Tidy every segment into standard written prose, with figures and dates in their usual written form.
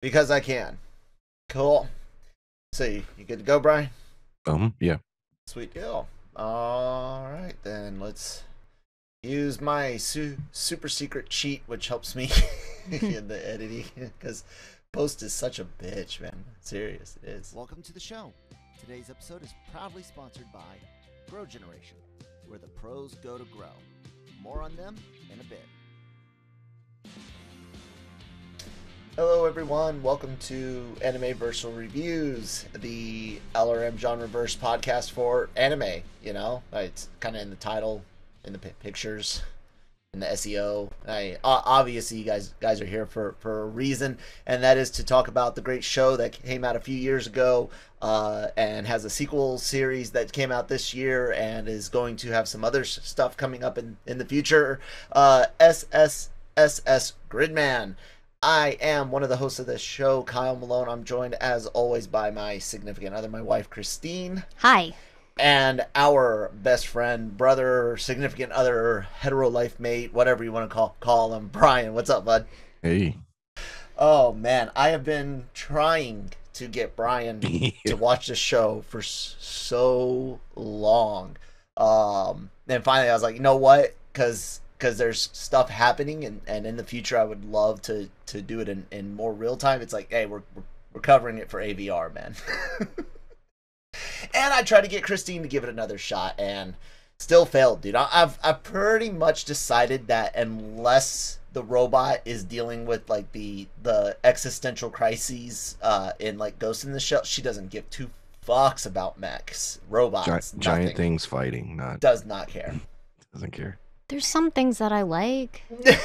Because I can. Cool. So you good to go, Brian? Yeah. Sweet deal. All right, then let's use my super secret cheat, which helps me in the editing, because post is such a bitch, man. Serious, it is. Welcome to the show. Today's episode is proudly sponsored by Grow Generation, where the pros go to grow. More on them in a bit. Hello, everyone. Welcome to Anime-Versal Reviews, the LRM Genreverse podcast for anime. You know, it's kind of in the title, in the pictures, in the SEO. Obviously, you guys are here for a reason, and that is to talk about the great show that came out a few years ago, and has a sequel series that came out this year, and is going to have some other stuff coming up in the future. SSSS.Gridman. I am one of the hosts of this show, Kyle Malone. I'm joined, as always, by my significant other, my wife, Christine. Hi. And our best friend, brother, significant other, hetero life mate, whatever you want to call him, Brian. What's up, bud? Hey. Oh, man. I have been trying to get Brian to watch this show for so long. And finally, I was like, you know what? Because there's stuff happening, and in the future I would love to do it in more real time. It's like, hey, we're covering it for AVR, man. And I tried to get Christine to give it another shot, and still failed, dude. I've pretty much decided that unless the robot is dealing with like the existential crises in like Ghost in the Shell, she doesn't give two fucks about mechs, robots, giant things fighting. Does not care. Doesn't care. There's some things that I like. I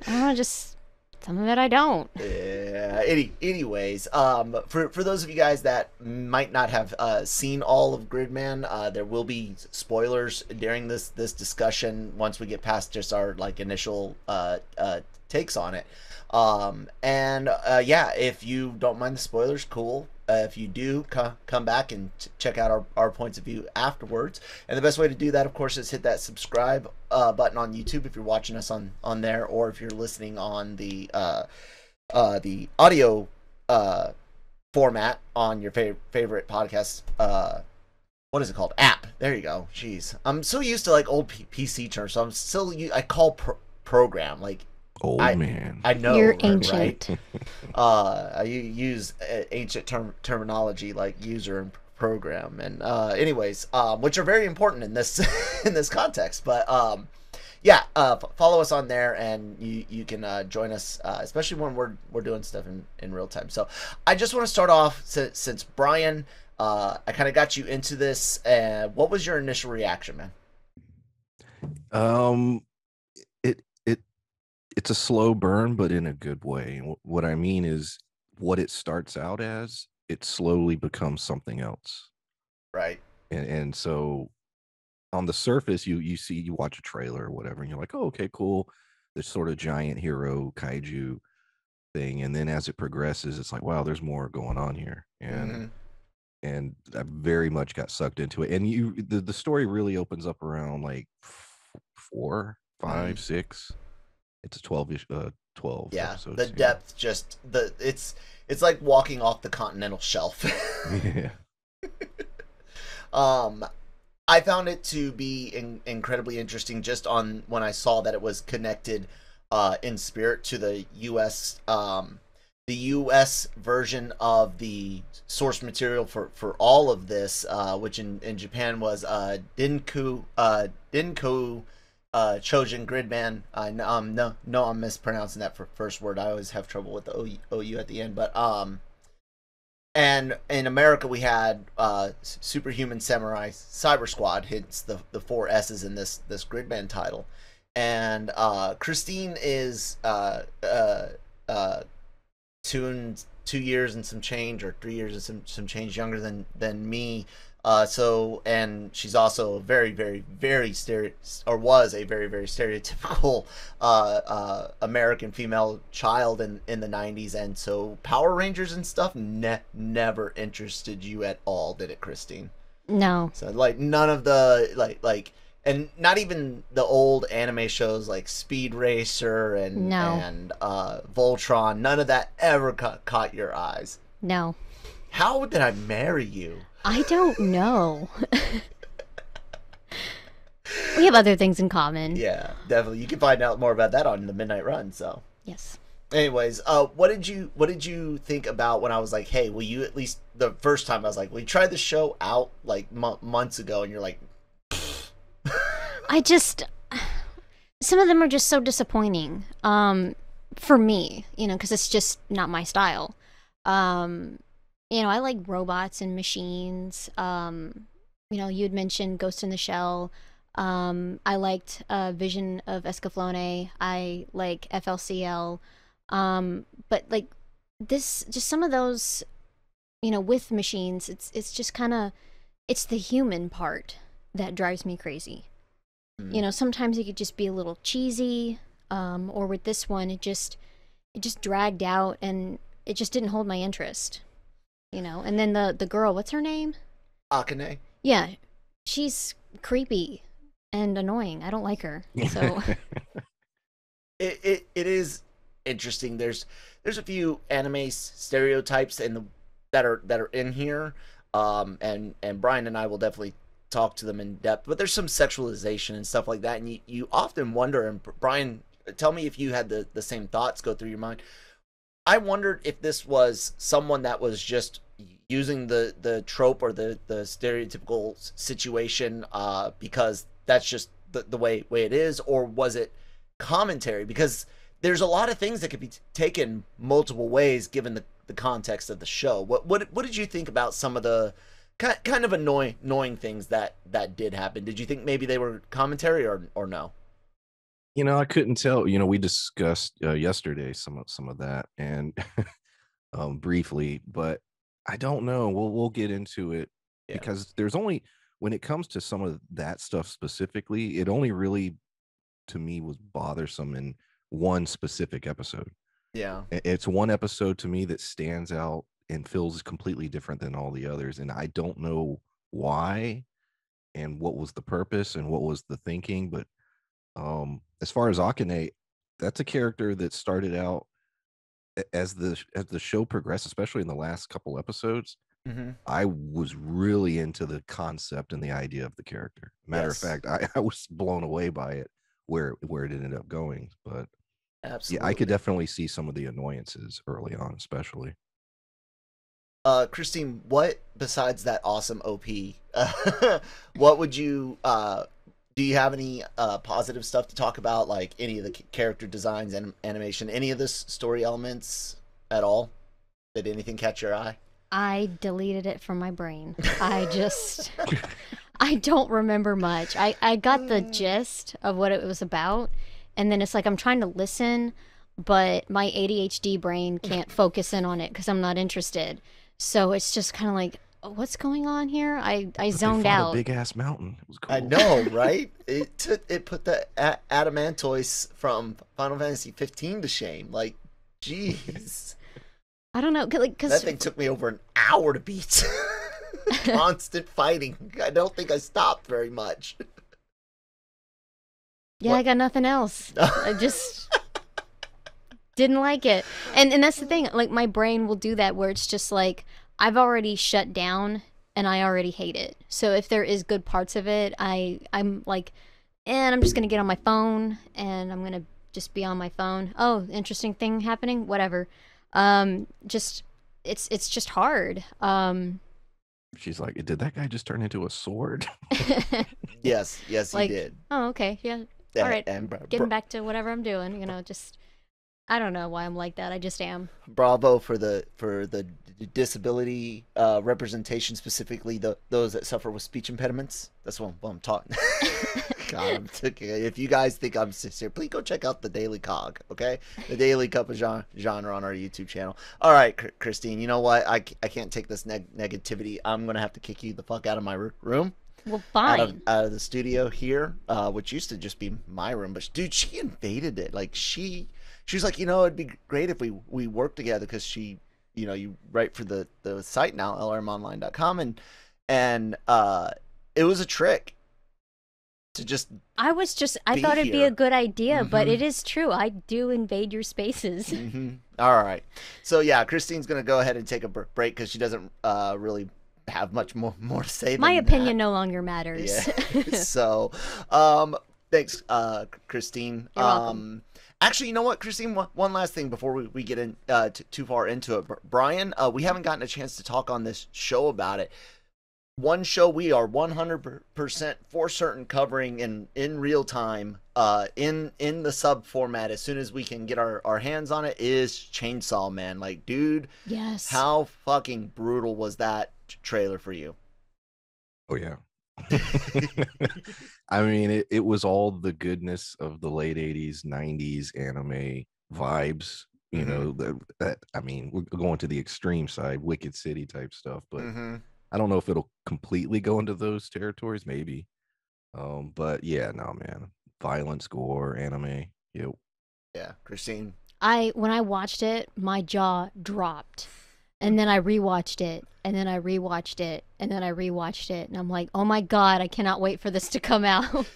don't know, just some of it I don't. Yeah. Anyways, for those of you guys that might not have seen all of Gridman, there will be spoilers during this discussion once we get past just our like initial takes on it. Yeah, if you don't mind the spoilers, cool. If you do, come back and check out our points of view afterwards. And the best way to do that, of course, is hit that subscribe button on YouTube if you're watching us on there, or if you're listening on the audio format on your favorite podcast. What is it called? App. There you go. Jeez, I'm so used to like old PC terms, so I'm still I call program like. Man. I know. You're ancient. Right? I use ancient terminology like user and program, and anyways, which are very important in this in this context. But yeah, follow us on there, and you can join us, especially when we're doing stuff in real time. So I just want to start off since Brian, I kind of got you into this. What was your initial reaction, man? It's a slow burn, but in a good way. What I mean is, what it starts out as, it slowly becomes something else. Right. And so, on the surface, you watch a trailer or whatever, and you're like, oh, okay, cool. This sort of giant hero kaiju thing, and then as it progresses, it's like, wow, there's more going on here, and I very much got sucked into it. And the story really opens up around like 4, 5, 6. It's a 12 yeah, episodes. The depth, just it's like walking off the continental shelf. Yeah. I found it to be incredibly interesting just on when I saw that it was connected in spirit to the US version of the source material for all of this, which in Japan was Denkou Choujin Gridman. No, I'm mispronouncing that first word. I always have trouble with the OU at the end. But and in America we had Superhuman Samurai Syber Squad. Hits the 4 S's in this Gridman title. And Christine is 2 years and some change, or 3 years and some change younger than me. And she's also a very, very, very was a very, very stereotypical American female child in the 90s, and so Power Rangers and stuff never interested you at all, did it, Christine? No. So like none of the like And not even the old anime shows like Speed Racer and No. Voltron. None of that ever caught your eyes. No. How did I marry you? I don't know. We have other things in common. Yeah, definitely. You can find out more about that on the Midnight Run. So, Yes. anyways, what did you think about when I was like, hey, will you at least the first time I was like, we tried the show out like months ago, and you're like, I just, some of them are just so disappointing. For me, because it's just not my style. I like robots and machines. You had mentioned Ghost in the Shell. I liked Vision of Escaflowne. I like FLCL. But like this, just some of those, with machines, it's just kind of, it's the human part that drives me crazy. Sometimes it could just be a little cheesy, or with this one, it just dragged out and it just didn't hold my interest. And then the girl, what's her name? Akane. Yeah, she's creepy and annoying. I don't like her. So it is interesting. There's a few anime stereotypes that are in here, and Brian and I will definitely talk to them in depth. But there's some sexualization and stuff like that, and you often wonder. And Brian, tell me if you had the same thoughts go through your mind. I wondered if this was someone that was just using the trope or the stereotypical situation because that's just the way it is, or was it commentary? Because there's a lot of things that could be taken multiple ways given the context of the show. What did you think about some of the kind of annoying things that did happen? Did you think maybe they were commentary or no? I couldn't tell. We discussed yesterday some of that and briefly, but I don't know. We'll get into it because there's only, when it comes to some of that stuff specifically, it only really to me was bothersome in one specific episode. Yeah, it's one episode to me that stands out and feels completely different than all the others, and I don't know why and what was the purpose and what was the thinking. But as far as Akane, that's a character that started out as the show progressed, especially in the last couple episodes. mm-hmm. I was really into the concept and the idea of the character. Matter of fact, I was blown away by it where it ended up going. But absolutely, yeah, I could definitely see some of the annoyances early on, especially. Christine, what besides that awesome OP, what would you do you have any positive stuff to talk about, like any of the character designs and animation, any of the story elements at all? Did anything catch your eye? I deleted it from my brain. I don't remember much. I got the gist of what it was about, and then it's like I'm trying to listen, but my ADHD brain can't focus in on it because I'm not interested. So it's just kind of like, what's going on here? I zoned out. A big ass mountain. It was cool. I know, right? It put the Adamantoise from Final Fantasy 15 to shame. Like, jeez. I don't know, because that thing took me over an hour to beat. Constant fighting. I don't think I stopped very much. Yeah, I got nothing else. I just didn't like it. And that's the thing. Like, my brain will do that where it's just like, I've already shut down and I already hate it. So if there is good parts of it, I'm like, and I'm just going to get on my phone and I'm going to just be on my phone. Oh, interesting thing happening. Whatever. Just, it's just hard. She's like, did that guy just turn into a sword? Yes, like, he did. Oh, okay. Yeah. All right. Getting back to whatever I'm doing, just, I don't know why I'm like that. I just am. Bravo for the disability representation, specifically those that suffer with speech impediments. That's what I'm talking. God, if you guys think I'm sincere, please go check out the Daily Cog, okay? The Daily Cup of Genre on our YouTube channel. All right, Christine, you know what? I can't take this negativity. I'm going to have to kick you the fuck out of my room. Well, fine. Out of the studio here, which used to just be my room. But, dude, she invaded it. Like, she was like, it'd be great if we work together because she, you write for the site now, LRMonline.com, and it was a trick to just I be thought it'd be here. a good idea, but Mhm. it is true. I do invade your spaces. All right. So yeah, Christine's gonna go ahead and take a break because she doesn't really have much more to say. My than opinion that. no longer matters. Yeah. So, thanks, Christine. You're welcome. Actually, you know what, Christine? One last thing before we get in too far into it. Brian, we haven't gotten a chance to talk on this show about it. One show we are 100% for certain covering in real time, in the sub format as soon as we can get our hands on it is Chainsaw Man. Like, dude, Yes. how fucking brutal was that trailer for you? Oh yeah. I mean, it was all the goodness of the late 80s, 90s anime vibes. You know, that I mean, we're going to the extreme side, Wicked City type stuff, but I don't know if it'll completely go into those territories, maybe. But yeah, no, man. Violence, gore, anime. Yep. Yeah, Christine. When I watched it, my jaw dropped. And then I rewatched it, and then I rewatched it, and then I rewatched it, and I'm like, oh my god, I cannot wait for this to come out.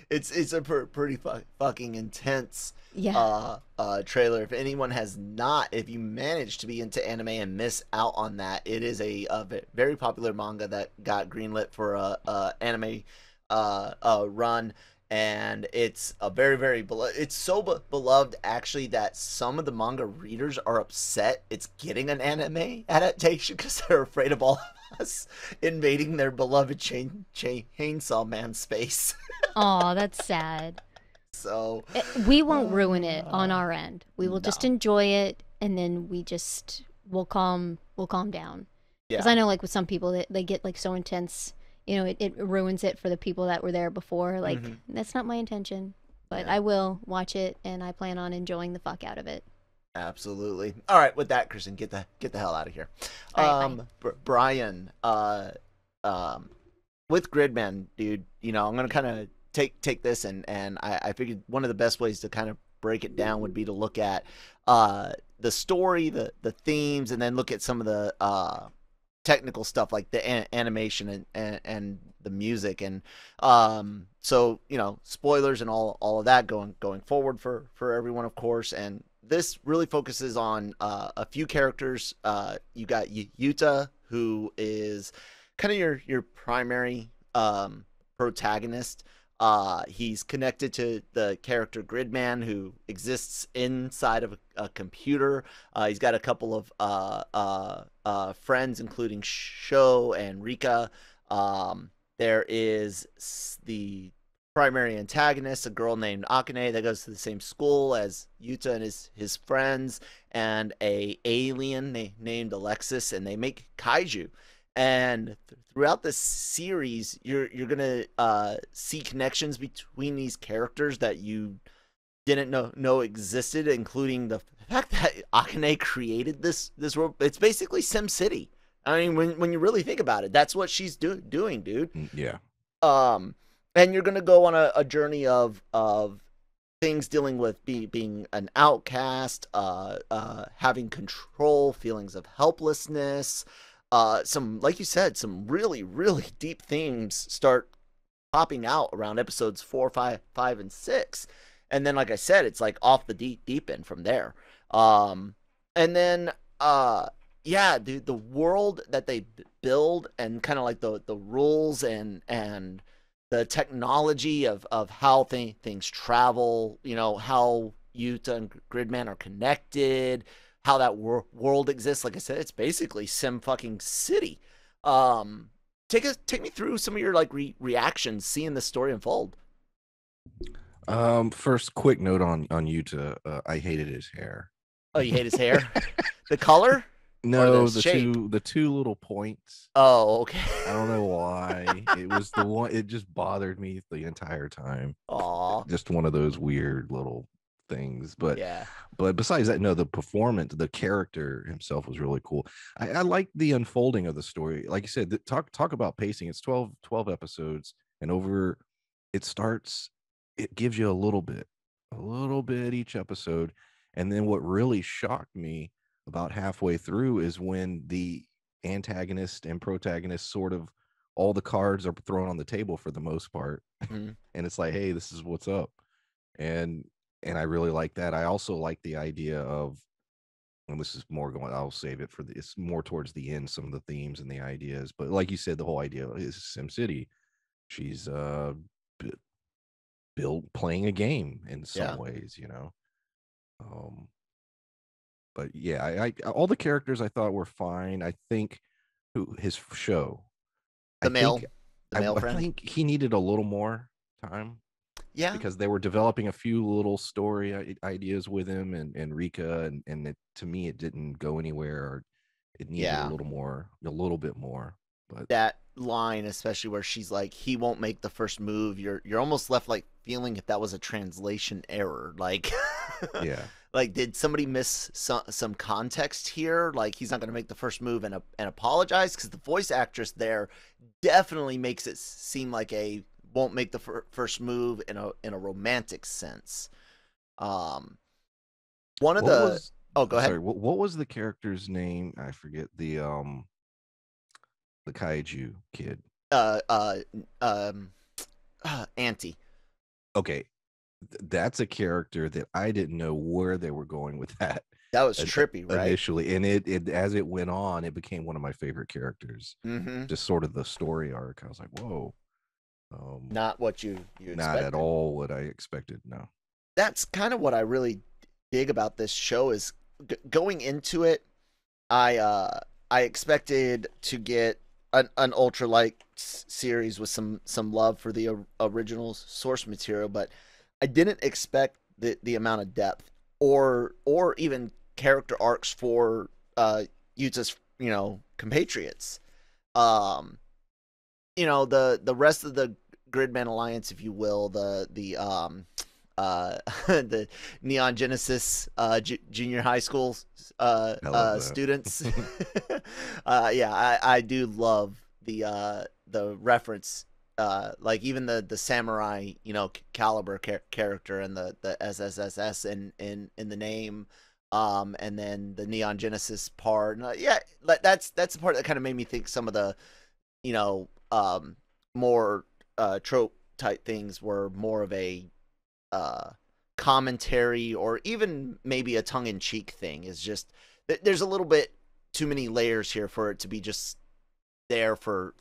It's a pretty fucking intense Yeah. trailer. If anyone has not, if you manage to be into anime and miss out on that, it is a very popular manga that got greenlit for a anime run. And it's a very beloved. It's so beloved actually that some of the manga readers are upset it's getting an anime adaptation because they're afraid of all of us invading their beloved Chainsaw Man space. Aw, that's sad. So We won't ruin it on our end. We will just No. enjoy it, and then we'll calm down. Because yeah, I know, like, with some people, they get, like, so intense, you know, it ruins it for the people that were there before. Like, that's not my intention. But Yeah. I will watch it, and I plan on enjoying the fuck out of it. absolutely. All right, with that, Kristen, get the hell out of here. All right, Brian, with Gridman, dude, you know, I'm gonna kind of take this and I figured one of the best ways to kind of break it down would be to look at the story, the themes, and then look at some of the technical stuff like the animation and the music. And so, you know, spoilers and all of that going forward for everyone, of course. And this really focuses on a few characters. You got Yuta, who is kind of your primary protagonist. He's connected to the character Gridman, who exists inside of a computer. He's got a couple of friends, including Sho and Rika. There is the primary antagonist, a girl named Akane that goes to the same school as Yuta and his friends, and a alien named Alexis, and they make kaiju. And throughout the series, you're gonna see connections between these characters that you didn't know existed, including the fact that Akane created this world. It's basically Sim City. I mean, when you really think about it, that's what she's doing, dude. Yeah. And you're gonna go on a journey of things dealing with being an outcast, having control, feelings of helplessness. Some, like you said, some really deep themes start popping out around episodes 4, 5, and 6, and then, like I said, it's like off the deep end from there. And then, yeah, dude, the world that they build and kind of like the rules and the technology of how things travel, you know, how Yuta and Gridman are connected, how that world exists. Like I said, it's basically Sim fucking City. Take me through some of your like reactions seeing this story unfold. First, quick note on Yuta. I hated his hair. Oh, you hate his hair? The color? No, the shape? the two little points. Oh, okay. I don't know why. It was the one. It just bothered me the entire time. Aw. Just one of those weird little things. But Yeah. But besides that, no, the performance, the character himself was really cool. I like the unfolding of the story. Like you said, talk about pacing. It's 12 episodes, and over it gives you a little bit each episode. And then what really shocked me about halfway through is when the antagonist and protagonist sort of all the cards are thrown on the table for the most part, Mhm. and it's like, hey, this is what's up, and I really like that. I also like the idea of, and this is more going, I'll save it for it's more towards the end, some of the themes and the ideas, but like you said, the whole idea is SimCity. She's b- built playing a game in some Yeah. ways, um but yeah, I all the characters I thought were fine. I think his show, I The think male I friend. think he needed a little more time, Yeah. because they were developing a few little story ideas with him and Rika, and to me it didn't go anywhere, or it needed Yeah. a little bit more. But That line, especially where she's like, he won't make the first move, you're almost left like feeling if that was a translation error, like yeah, like did somebody miss some context here, like he's not going to make the first move and apologize, because the voice actress there definitely makes it seem like a won't make the first move in a romantic sense. One of what the was Oh, go ahead. sorry, what was the character's name? I forget. The kaiju kid. uh uh um Auntie. Okay, that's a character that I didn't know where they were going with that That was trippy, right? initially, and it as it went on, it became one of my favorite characters. Mm-hmm. Just sort of the story arc. I was like, whoa, Not what you not expected. at all what I expected. No. That's kind of what I really dig about this show is going into it. I expected to get an ultra series with some love for the original source material, but I didn't expect the amount of depth or even character arcs for Yuta's compatriots. Um, the rest of the Gridman Alliance, if you will, the Neon Genesis junior high school I love that. students. Yeah, I do love the reference. Like even the samurai, caliber character and the SSSS in the name, and then the Neon Genesis part. Yeah, that's the part that kind of made me think some of the more trope type things were more of a commentary, or even maybe a tongue-in-cheek thing. Is just there's a little bit too many layers here for it to be just there for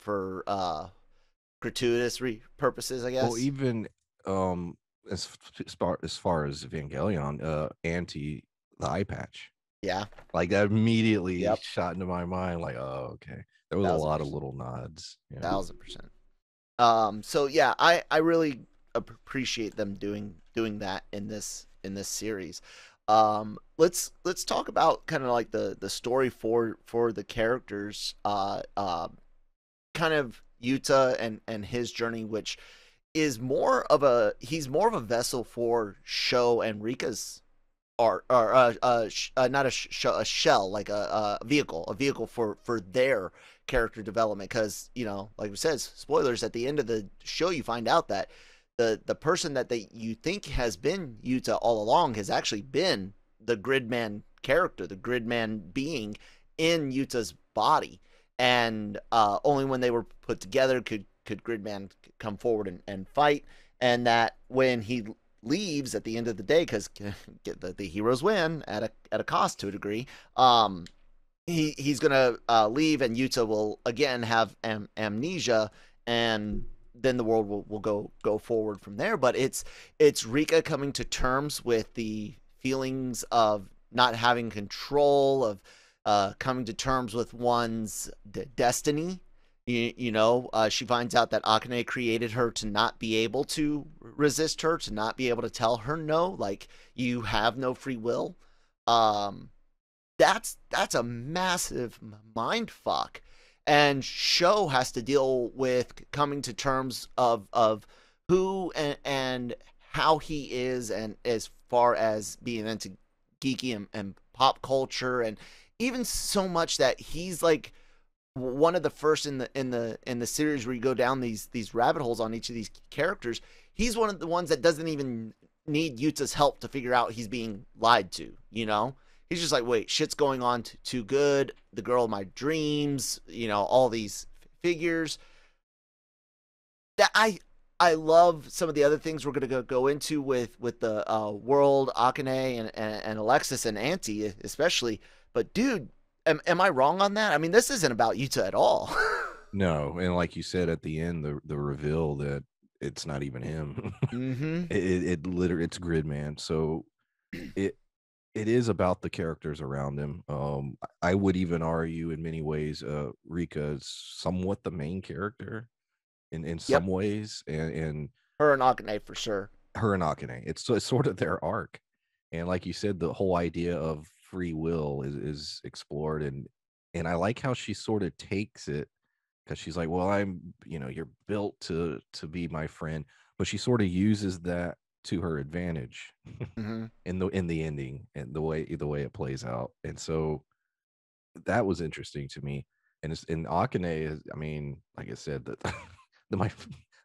gratuitous purposes, I guess. Well, even as far as Evangelion, anti the eye patch, Yeah, like that immediately Yep. shot into my mind. Like, oh, okay, there was a lot of 1000%. little nods. Yeah. 1000%. So yeah, I really appreciate them doing that in this series. Let's talk about kind of like the story for the characters. Kind of Yuta and his journey, which is he's more of a vessel for Sho and Rika's art, or not a shell, like a vehicle for their character development. Because like we said, spoilers, at the end of the show you find out that the person that you think has been Yuta all along has actually been the Gridman character, the Gridman being in Yuta's body, and only when they were put together could Gridman come forward and fight. And that when he leaves at the end of the day, because the heroes win at a cost to a degree, he's gonna leave, and Yuta will again have amnesia, and then the world will go forward from there. But it's Rika coming to terms with the feelings of not having control, of coming to terms with one's destiny. She finds out that Akane created her to not be able to resist her, to not be able to tell her no, like, you have no free will. That's a massive mind fuck. And Sho has to deal with coming to terms of who and how he is, and as far as being into geeky and pop culture, and even so much that he's like one of the first in the series where you go down these rabbit holes on each of these characters. He's one of the ones that doesn't even need Yuta's help to figure out he's being lied to. He's just like, wait, shit's going on too good. The girl of my dreams, all these figures. that I love some of the other things we're gonna go into with the world, Akane and Alexis and Auntie especially. But dude, am I wrong on that? I mean, this isn't about Yuta at all. No, and like you said at the end, the reveal that it's not even him. Mm-hmm. It literally, it's Gridman. So it is about the characters around him. I would even argue in many ways, Rika is somewhat the main character in Yep. some ways, and Her and Akane for sure. her and Akane. It's sort of their arc, and like you said, the whole idea of free will is explored, and I like how she sort of takes it, because she's like, well, you're built to be my friend, but she sort of uses that to her advantage Mm-hmm. in the ending and the way it plays out. And so that was interesting to me. And it's in Akane, I mean, like I said, that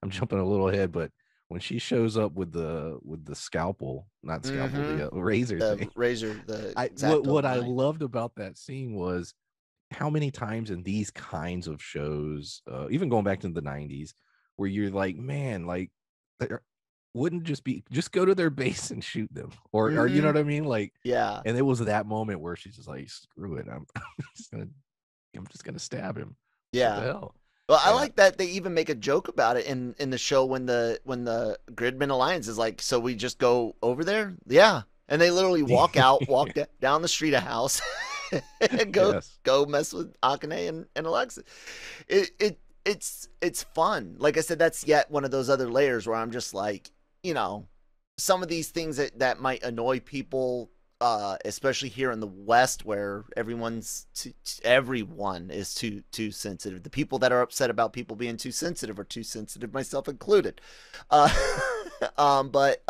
I'm jumping a little ahead, but when she shows up with the scalpel, not scalpel, the razor The thing, razor, the what I knife. loved about that scene was how many times in these kinds of shows, even going back to the 90s, where you're like, man, like, wouldn't just go to their base and shoot them, or you know what I mean, like, Yeah. and it was that moment where she's just like, screw it, I'm just gonna stab him. What the Yeah. hell? Well, I Yeah. like that they even make a joke about it in the show when the Gridman Alliance is like, so we just go over there? Yeah. And they literally walk down the street a house and Yes. go mess with Akane and Alexa. It's fun. Like I said, that's yet one of those other layers where I'm just like, some of these things that might annoy people, especially here in the West, where everyone is too sensitive. The people that are upset about people being too sensitive are too sensitive, myself included. Uh, but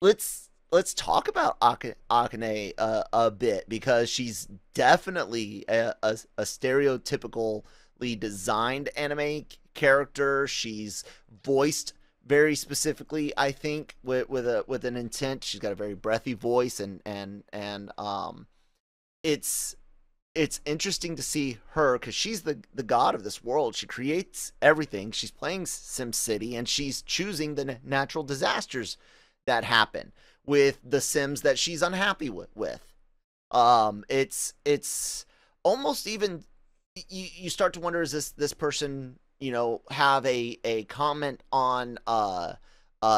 let's talk about Akane a bit, because she's definitely a stereotypically designed anime character. She's voiced very specifically, I think, with an intent. She's got a very breathy voice, and it's interesting to see her, because she's the god of this world. She creates everything. She's playing SimCity, and she's choosing the natural disasters that happen with the Sims that she's unhappy with. It's almost even, you start to wonder, is this person, have a comment on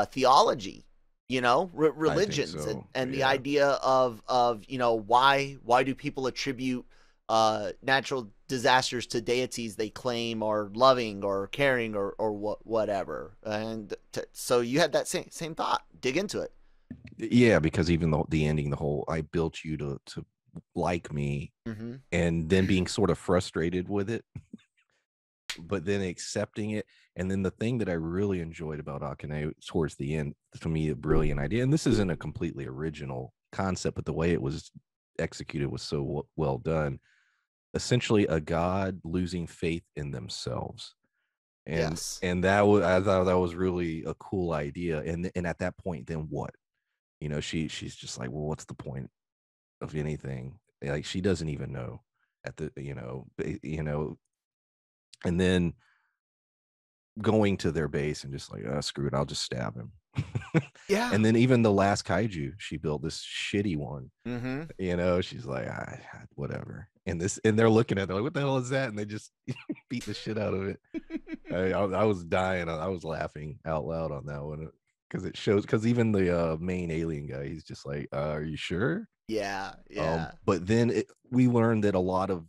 theology, religions, so, and the yeah. idea of why do people attribute natural disasters to deities they claim are loving or caring or whatever. And so you had that same thought. Dig into it. Yeah, because even the ending, the whole I built you to like me, Mm-hmm. and then being sort of frustrated with it, but then accepting it. And then the thing that I really enjoyed about Akane towards the end, to me, a brilliant idea, and this isn't a completely original concept, but the way it was executed was so well done. Essentially, a god losing faith in themselves. And Yes. and I thought that was really a cool idea. And at that point, then what? She's just like, well, what's the point of anything? Like, she doesn't even know at the and then going to their base and just like, oh, screw it, I'll just stab him. Yeah. And then even the last kaiju, she built this shitty one. Mm-hmm. She's like, whatever. And they're looking at it like, what the hell is that? And they just beat the shit out of it. I was dying. I was laughing out loud on that one, because it shows, because even the main alien guy, he's just like, are you sure? Yeah. But then we learned that a lot of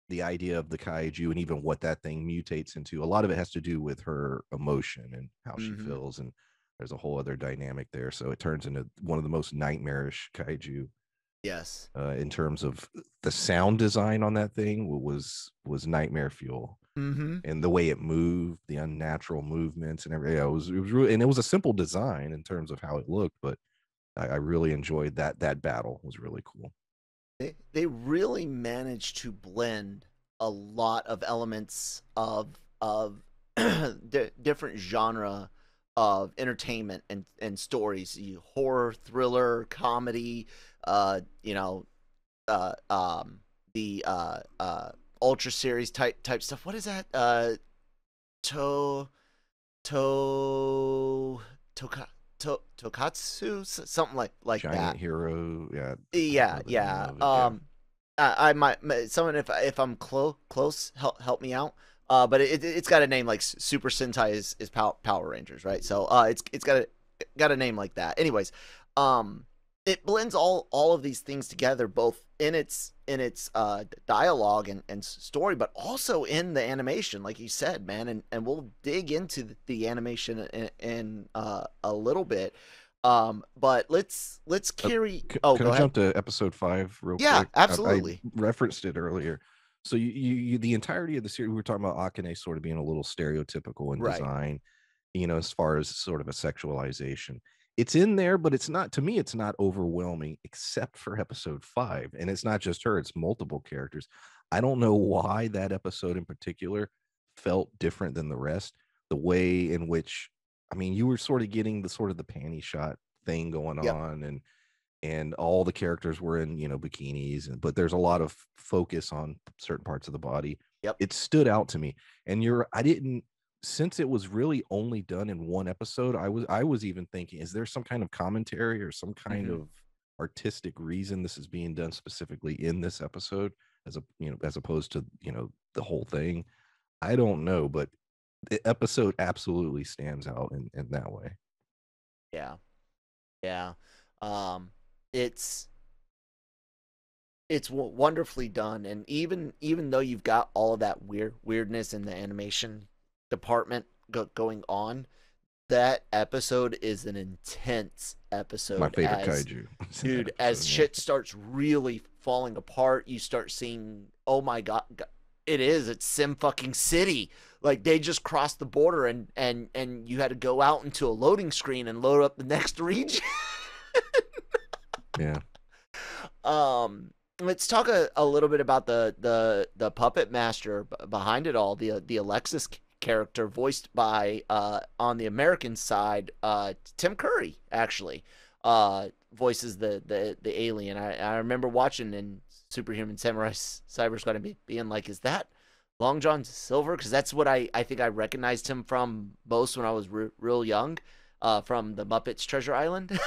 the idea of the kaiju, and even what that thing mutates into, a lot of it has to do with her emotion and how she feels, and there's a whole other dynamic there. So it turns into one of the most nightmarish kaiju. Yes. In terms of the sound design on that thing was nightmare fuel. And the way it moved, the unnatural movements and everything. It was really, and it was a simple design in terms of how it looked, but I really enjoyed that battle. It was really cool. They really managed to blend a lot of elements of different genre of entertainment and stories. Horror, thriller, comedy, the Ultra series type stuff. What is that? To Toka Tokatsu, something like Giant that. Hero. Yeah. Yeah, Remember the name yeah. of it. Yeah. I might someone if I'm close help me out. But it's got a name like Super Sentai is Power Rangers, right? So it's got a name like that. Anyways, um, it blends all of these things together, both in its dialogue and story, but also in the animation, like you said, man. And we'll dig into the animation in a little bit. But let's carry. Oh, Can go I ahead. jump to episode 5 real Yeah, quick? I absolutely. referenced it earlier. So you the entirety of the series, we were talking about Akane sort of being a little stereotypical in Right. design, as far as sort of a sexualization. It's in there, but it's not, to me, it's not overwhelming, except for episode 5. And it's not just her, it's multiple characters. I don't know why that episode in particular felt different than the rest. The way in which, you were sort of getting the sort of the panty shot thing going Yep. on, and all the characters were in bikinis, but there's a lot of focus on certain parts of the body. Yep. It stood out to me. And I didn't, since it was really only done in one episode, I was even thinking, is there some kind of commentary or some kind of artistic reason this is being done specifically in this episode, as opposed to the whole thing? I don't know, but the episode absolutely stands out in that way. Yeah. Yeah. Um, it's wonderfully done, and even though you've got all of that weirdness in the animation department going on, that episode is an intense episode. My favorite kaiju. Dude, as shit starts really falling apart, you start seeing, oh my god, it's Sim fucking City. Like, they just crossed the border, and you had to go out into a loading screen and load up the next region. Yeah. Let's talk a little bit about the puppet master behind it all, the Alexis character, voiced by on the American side, Tim Curry actually voices the alien. I remember watching in Superhuman Samurai Syber Squad and being like, is that Long John Silver? Because that's what I think I recognized him from most when I was real young, from the Muppets Treasure Island.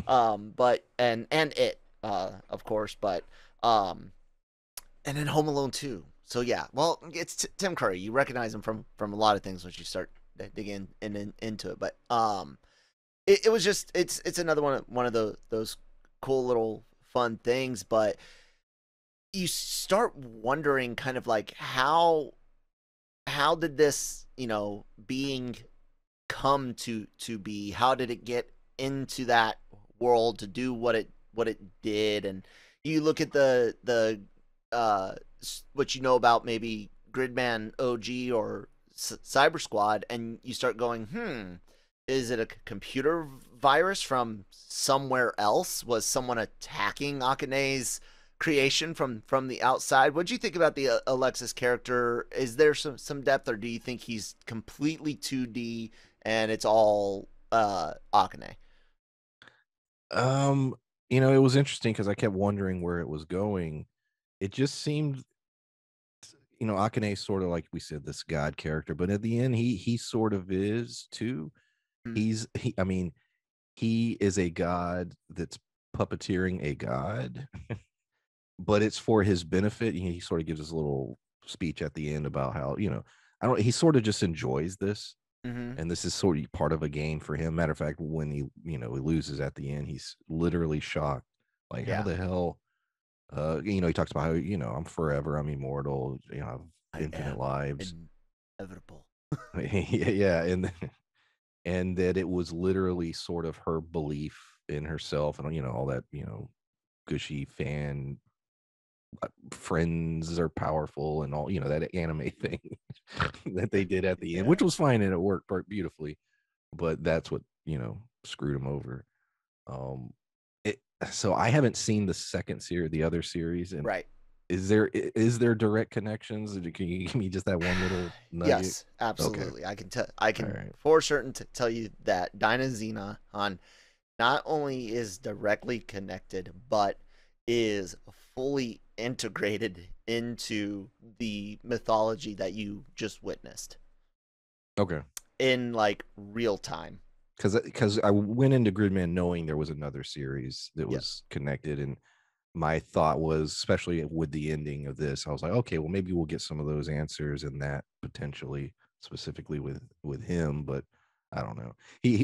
But and it, of course, but and then Home Alone 2. So yeah, well, it's Tim Curry. You recognize him from a lot of things once you start digging into it. But it was just it's another one of those cool little fun things. But you start wondering, kind of like, how did this being come to be? How did it get into that world to do what it did? And you look at the what you know about maybe Gridman OG or Cyber Squad, and you start going, is it a computer virus from somewhere else? Was someone attacking Akane's creation from the outside? What do you think about the Alexis character? Is there some depth, or do you think he's completely 2D and it's all Akane? It was interesting because I kept wondering where it was going. It just seemed, Akane sort of, like we said, this god character, but at the end, he sort of is too. He is a god that's puppeteering a god, but it's for his benefit. He sort of gives us a little speech at the end about how, he sort of just enjoys this. And this is sort of part of a game for him. Matter of fact, when he loses at the end, he's literally shocked. Like, how the hell? He talks about how, I'm forever, I'm immortal, I have infinite lives. Inevitable. Yeah, and that it was literally sort of her belief in herself, and all that, gushy fan friends are powerful and all, that anime thing that they did at the end, which was fine and it worked beautifully, but that's what screwed him over. So I haven't seen the second series, the other series, and right. Is there direct connections? Can you give me just that one little nugget? Yes, absolutely. Okay. I can for certain tell you that Dyna on not only is directly connected, but is fully integrated into the mythology that you just witnessed. Okay. in like real time. Because I went into Gridman knowing there was another series that Yeah. was connected, and my thought was, especially with the ending of this, I was like, okay, well, maybe we'll get some of those answers in that potentially, specifically with him. But I don't know.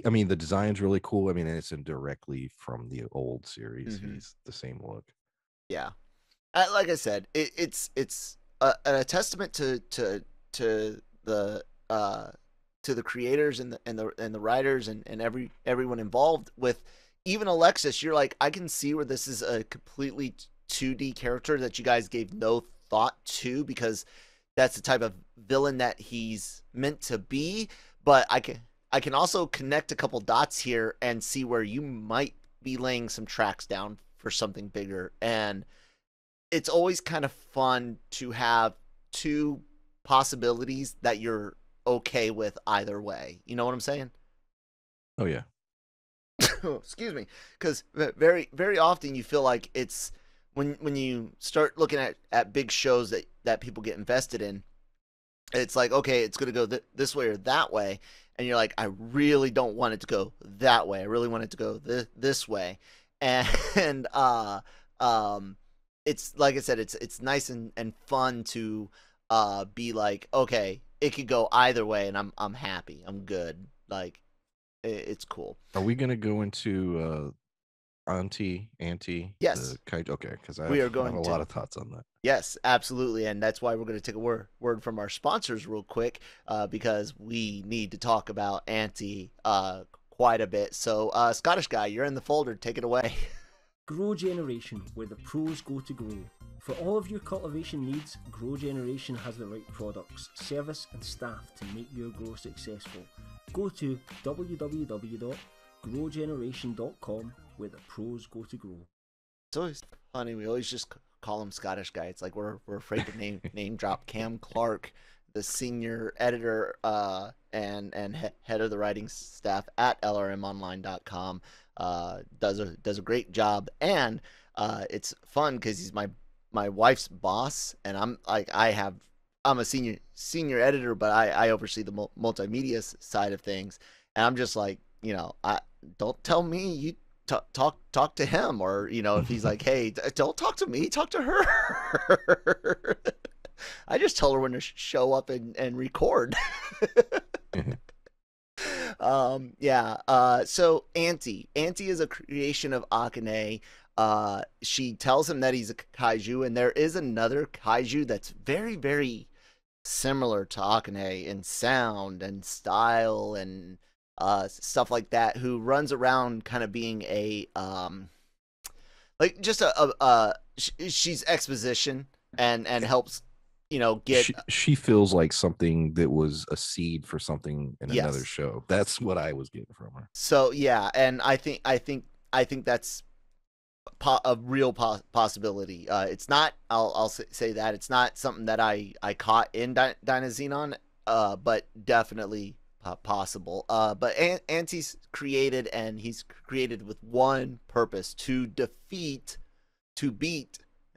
I mean, the design's really cool. I mean, and it's in directly from the old series. Mhm. He's the same look. Yeah, like I said, it's a testament to the to the creators and the writers and everyone involved with. Even Alexis, you're like, I can see where this is a completely 2D character that you guys gave no thought to, because that's the type of villain that he's meant to be. But I can also connect a couple dots here and see where you might be laying some tracks down for something bigger. And it's always kind of fun to have two possibilities that you're okay with either way. You know what I'm saying? Oh yeah. Excuse me, because very often you feel like it's when you start looking at big shows that people get invested in, it's like, okay, it's going to go this way or that way, and you're like, I really don't want it to go that way, I really want it to go this way. And it's like I said, it's nice and fun to be like, okay, it could go either way, and I'm happy, I'm good. Like, it's cool. Are we going to go into Auntie? Yes. Okay, because I We are have going a to. lot of thoughts on that. Yes, absolutely, and that's why we're going to take a word from our sponsors real quick, because we need to talk about Auntie quite a bit. So, Scottish guy, you're in the folder. Take it away. Grow Generation, where the pros go to grow. For all of your cultivation needs, Grow Generation has the right products, service and staff to make your grow successful. Go to www.growgeneration.com, where the pros go to grow. It's always funny. We always just call him Scottish guy. It's like we're afraid to name drop Cam Clark, the senior editor and head of the writing staff at LRMonline.com. Does a great job, and it's fun because he's my wife's boss, and I'm a senior editor, but I oversee the multimedia side of things, and I'm just like, I don't tell me, you talk to him, or if he's like, hey, don't talk to me, talk to her. I just tell her when to show up and record. So Auntie is a creation of Akane. She tells him that he's a kaiju, and there is another kaiju that's very, very similar to Akane in sound and style and stuff like that, who runs around kind of being a like just she's exposition and helps get she feels like something that was a seed for something in Yes. another show. That's what I was getting from her. So yeah, and I think that's a real possibility. It's not. I'll say that it's not something that I caught in Dynazenon, but definitely possible. But Auntie's created, and he's created with one purpose: to beat.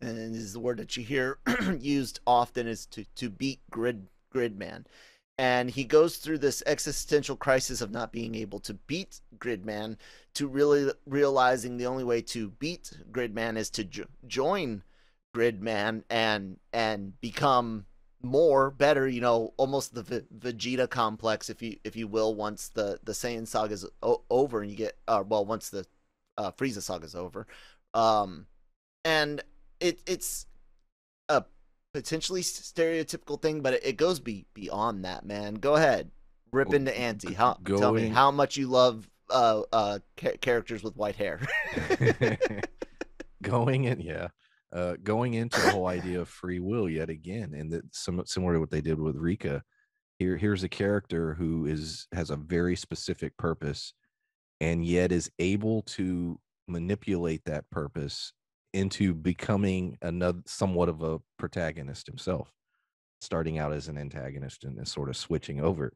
And this is the word that you hear used often, is to beat Gridman. And he goes through this existential crisis of not being able to beat Gridman, to really realizing the only way to beat Gridman is to join Gridman and become better, almost the Vegeta complex, if you will, once the Saiyan saga is over, and you get once the Frieza saga is over, and it's a potentially stereotypical thing, but it goes beyond that, man. Go ahead, rip into Auntie. Tell me how much you love characters with white hair. Going into the whole idea of free will yet again, and that similar to what they did with Rika. Here's a character who has a very specific purpose, and yet is able to manipulate that purpose into becoming somewhat of a protagonist himself, starting out as an antagonist and sort of switching over.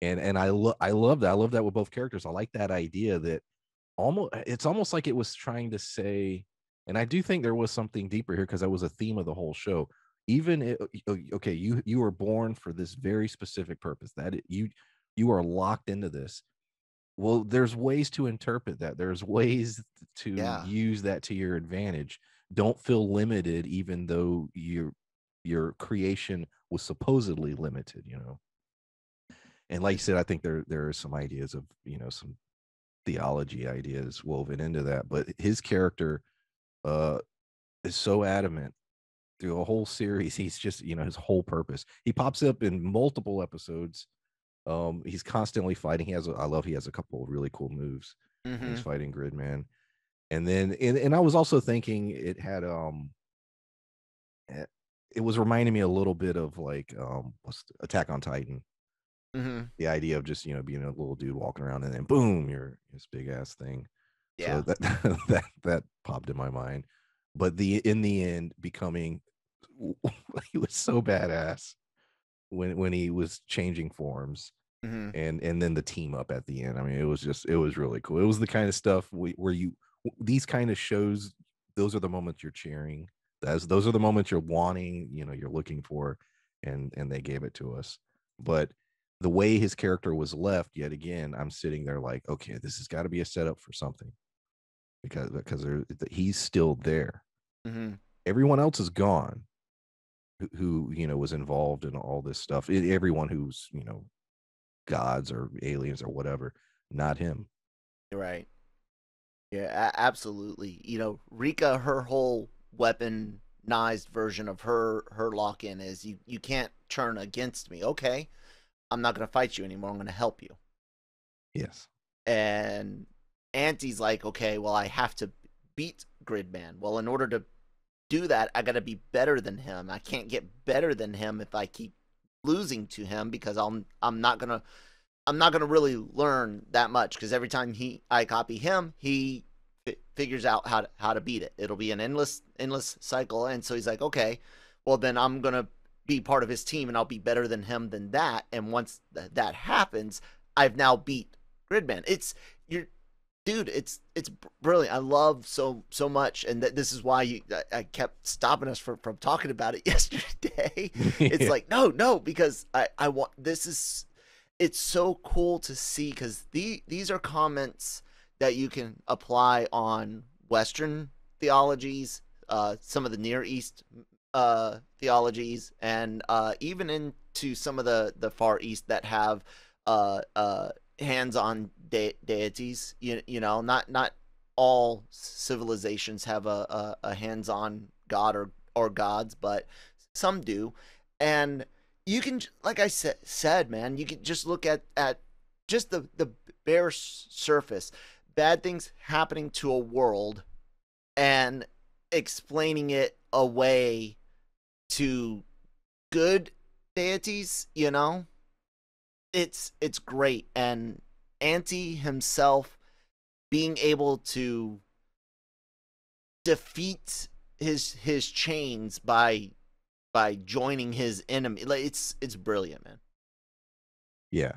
And I love that. I love that with both characters. I like that idea that it's almost like it was trying to say, and I do think there was something deeper here, because that was a theme of the whole show. You were born for this very specific purpose, that You are locked into this. Well, there's ways to interpret that. There's ways to use that to your advantage. Don't feel limited, even though your creation was supposedly limited, you know. And like you said, I think there are some ideas of, you know, some theology ideas woven into that. But his character is so adamant through a whole series. He's just, you know, his whole purpose. He pops up in multiple episodes. He's constantly fighting. He has a couple of really cool moves when he's fighting Gridman. And then and I was also thinking it had it was reminding me a little bit of like Attack on Titan. The idea of just, you know, being a little dude walking around and then boom, you're this big ass thing. Yeah. So that popped in my mind. But in the end, becoming he was so badass when he was changing forms. And then the team up at the end. I mean, it was really cool. It was the kind of stuff where these kind of shows, those are the moments you're cheering. Those are the moments you're wanting, you know, you're looking for, and they gave it to us. But the way his character was left, yet again, I'm sitting there like, okay, this has got to be a setup for something, because he's still there. Everyone else is gone who you know was involved in all this stuff. Everyone who's, you know, gods or aliens or whatever, not him. Right. Yeah, absolutely. You know, Rika, her whole weaponized version of her lock-in is you can't turn against me. Okay, I'm not going to fight you anymore. I'm going to help you. Yes. And Auntie's like, okay, well, I have to beat Gridman. Well, in order to do that, I got to be better than him. I can't get better than him if I keep losing to him, because I'm not gonna really learn that much, because every time I copy him, he figures out how to beat it. It'll be an endless cycle. And so he's like, okay, well then I'm gonna be part of his team and I'll be better than him than that. And once that happens, I've now beat Gridman. It's brilliant. I love so much, and this is why I kept stopping us from talking about it yesterday. It's like no, because I want it's so cool to see, because these are comments that you can apply on Western theologies, some of the Near East theologies, and even into some of the Far East that have hands-on deities. You know, not all civilizations have a hands-on god or gods, but some do. And you can, like I said, man, you can just look at just the bare surface, bad things happening to a world, and explaining it away to good deities. You know, it's great. And Anti himself being able to defeat his chains by joining his enemy, like it's brilliant, man. Yeah.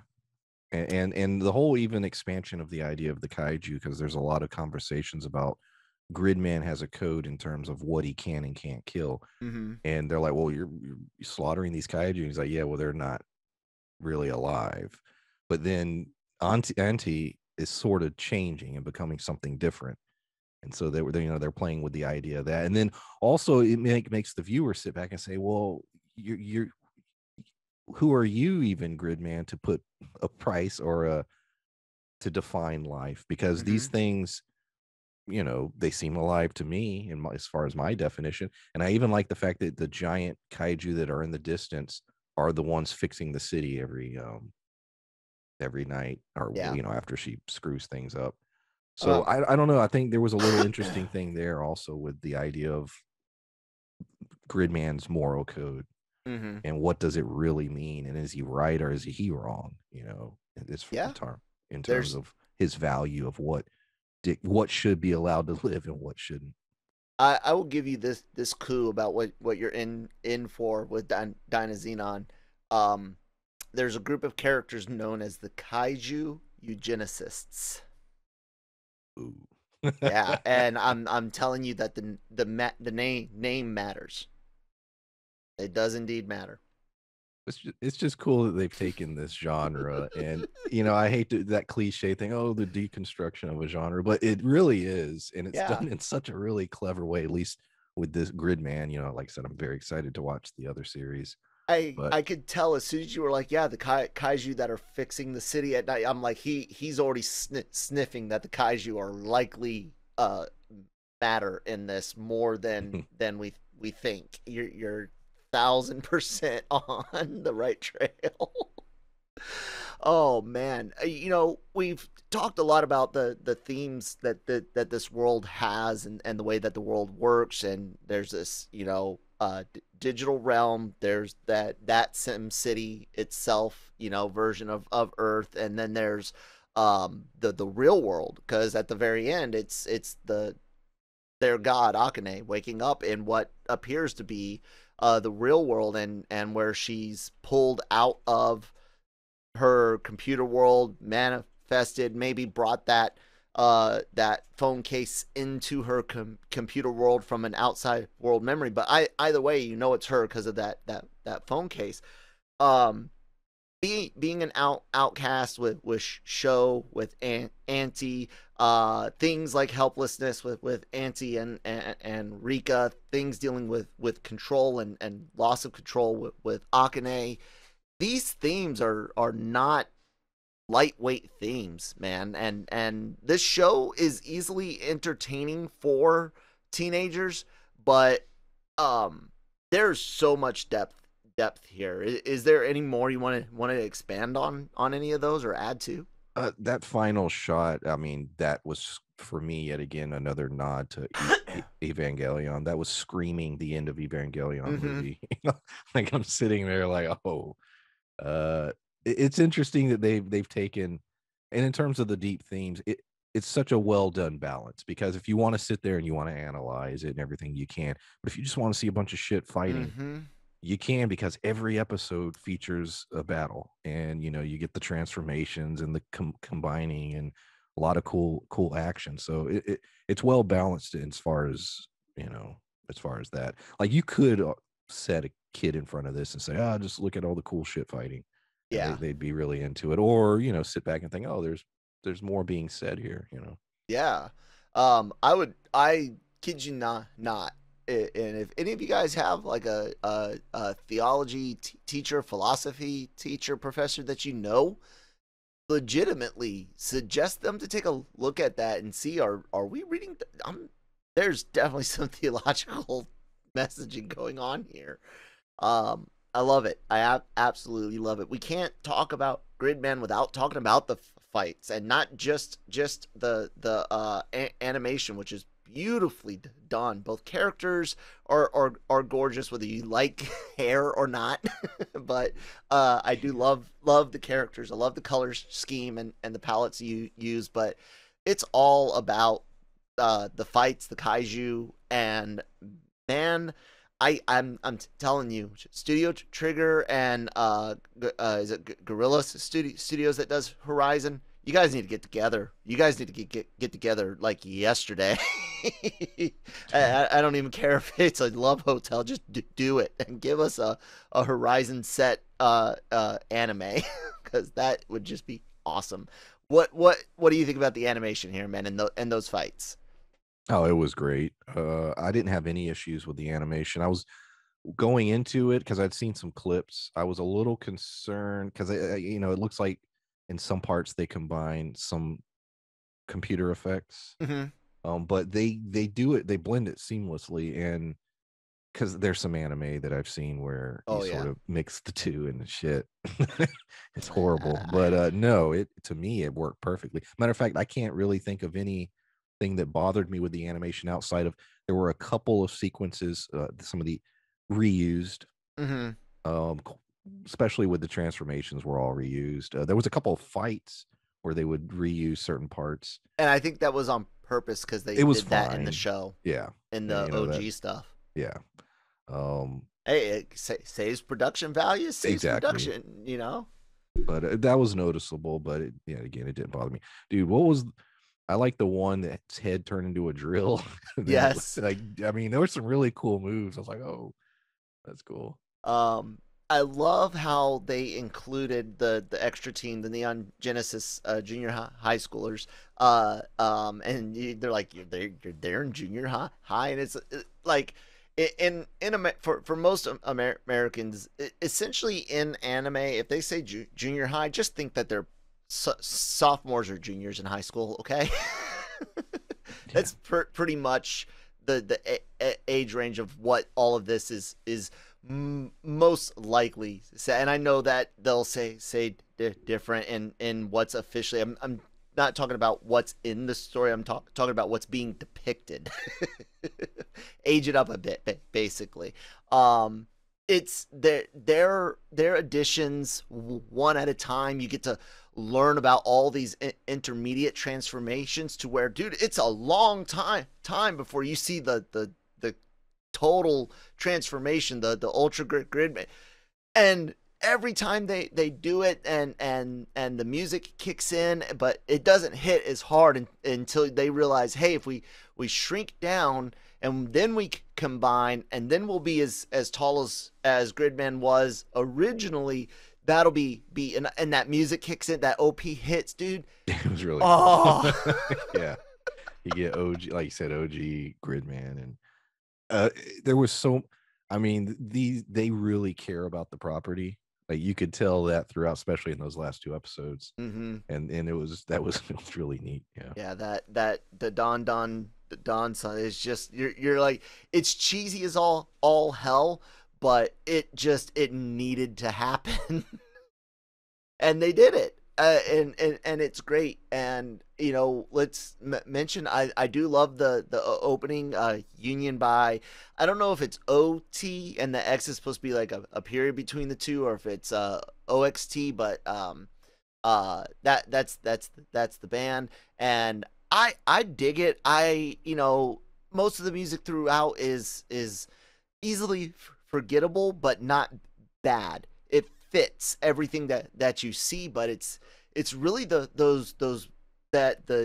And the whole even expansion of the idea of the kaiju, because there's a lot of conversations about Gridman has a code in terms of what he can and can't kill. And they're like, well, you're slaughtering these kaiju. And he's like, yeah, well, they're not really alive. But then Anti is sort of changing and becoming something different. And so they're playing with the idea of that. And then also it makes the viewer sit back and say, well, you're who are you even, Gridman, to put a price or to define life? Because these things, you know, they seem alive to me as far as my definition. And I even like the fact that the giant kaiju that are in the distance are the ones fixing the city every night, or you know, after she screws things up. So I don't know. I think there was a little interesting thing there also with the idea of Gridman's moral code. And what does it really mean? And is he right or is he wrong? You know, in terms of his value of what should be allowed to live and what shouldn't. I will give you this clue about what you're in for with Dynazenon. There's a group of characters known as the Kaiju Eugenicists. Ooh. Yeah, and I'm telling you that the name matters. It does indeed matter. it's just cool that they've taken this genre, and I hate that cliche thing, oh, the deconstruction of a genre, but it really is, and it's done in such a really clever way, at least with this Gridman. Like I said, I'm very excited to watch the other series. I could tell as soon as you were like, yeah, the kaiju that are fixing the city at night. I'm like, he's already sniffing that the kaiju are likely matter in this more than we think. You're 1,000% on the right trail. Oh man, we've talked a lot about the themes that this world has, and the way that the world works, and there's this digital realm, there's that Sim City itself, version of Earth, and then there's the real world, because at the very end it's their god Akane waking up in what appears to be the real world, and where she's pulled out of her computer world, manifested, maybe brought that phone case into her computer world from an outside world memory. But either way, it's her because of that phone case. Being an outcast with Sho, with Auntie, things like helplessness with Auntie and Rika, things dealing with control and loss of control with Akane. These themes are not lightweight themes, man, and this show is easily entertaining for teenagers, but there's so much depth here. Is there any more you want to expand on any of those or add to? That final shot, I mean, that was for me yet again another nod to Evangelion. That was screaming the end of Evangelion movie. Like I'm sitting there like, oh. It's interesting that they've taken, and in terms of the deep themes, it's such a well done balance, because if you want to sit there and you want to analyze it and everything, you can, but if you just want to see a bunch of shit fighting, you can, because every episode features a battle, and you get the transformations and the combining and a lot of cool action. So it's well balanced as far as that. Like, you could set a kid in front of this and say, just look at all the cool shit fighting. Yeah, they'd be really into it, or sit back and think, oh, there's more being said here. Yeah. I kid you not, and if any of you guys have like a theology teacher, philosophy teacher, professor that legitimately suggest them to take a look at that and see, are we reading there's definitely some theological messaging going on here. I love it. I absolutely love it. We can't talk about Gridman without talking about the fights, and not just the animation, which is beautifully done. Both characters are gorgeous, whether you like hair or not. But I do love the characters. I love the color scheme and the palettes you use. But it's all about the fights, the kaiju, and man, I'm telling you, Studio Trigger and is it Gorilla Studios that does Horizon? You guys need to get together. You guys need to get together like yesterday. I don't even care if it's a love hotel. Just do it and give us a Horizon set anime, because that would just be awesome. What do you think about the animation here, man, and those fights? Oh, it was great. I didn't have any issues with the animation. I was going into it because I'd seen some clips. I was a little concerned because it looks like in some parts they combine some computer effects, but they do it. They blend it seamlessly, and because there's some anime that I've seen where you sort of mix the two and shit. It's horrible, but no, to me it worked perfectly. Matter of fact, I can't really think of anything that bothered me with the animation outside of, there were a couple of sequences, some of the reused, especially with the transformations were all reused. There was a couple of fights where they would reuse certain parts, and I think that was on purpose because they did that in the show, in the OG stuff. Hey, it saves production value, saves production, but that was noticeable. But again, it didn't bother me, dude. I like the one that's head turned into a drill. Yes. I mean, there were some really cool moves. I was like, oh, that's cool. I love how they included the extra team, the Neon Genesis junior high schoolers, they're like you're there in junior high, and it's like for most Americans, essentially in anime, if they say junior high, just think that they're sophomores or juniors in high school. Okay, that's pretty much the age range of what all of this is most likely. And I know that they'll say different in what's officially. I'm not talking about what's in the story. I'm talking about what's being depicted. Age it up a bit, basically. It's their additions one at a time. You get to learn about all these intermediate transformations to where, dude, it's a long time before you see the total transformation, the ultra Gridman. And every time they do it, and the music kicks in, but it doesn't hit as hard until they realize, hey, if we shrink down and then we combine, and then we'll be as tall as Gridman was originally. That'll be and that music kicks in, that OP hits, dude. It was really cool. Yeah. You get OG, like you said, OG Gridman, and there was they really care about the property. Like you could tell that throughout, especially in those last 2 episodes. Mm-hmm. And it was really neat. Yeah. Yeah, that the Don son is just, you're like, it's cheesy as all hell, but it needed to happen. And they did it. And it's great. And let's mention, I do love the opening, Union by, I don't know if it's OT and the X is supposed to be like a period between the two, or if it's OXT, but that's the band, and I dig it. Most of the music throughout is easily forgettable, but not bad. It fits everything that you see, but it's really the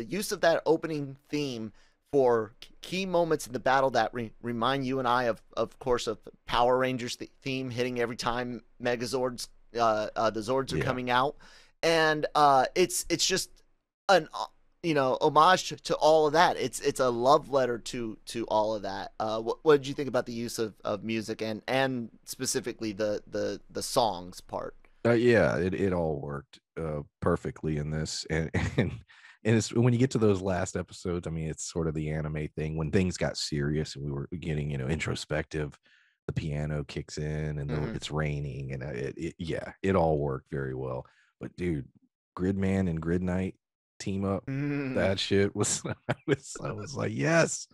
use of that opening theme for key moments in the battle that remind you and I of course of Power Rangers theme hitting every time Megazords the Zords are coming out, and it's just an homage to all of that. It's a love letter to all of that. What did you think about the use of music and specifically the songs part? Yeah, it all worked perfectly in this, and it's when you get to those last episodes. I mean, it's sort of the anime thing when things got serious and we were getting introspective. The piano kicks in and it's raining, and it all worked very well. But dude, Gridman and Gridnight team up, that shit was I was like, yes.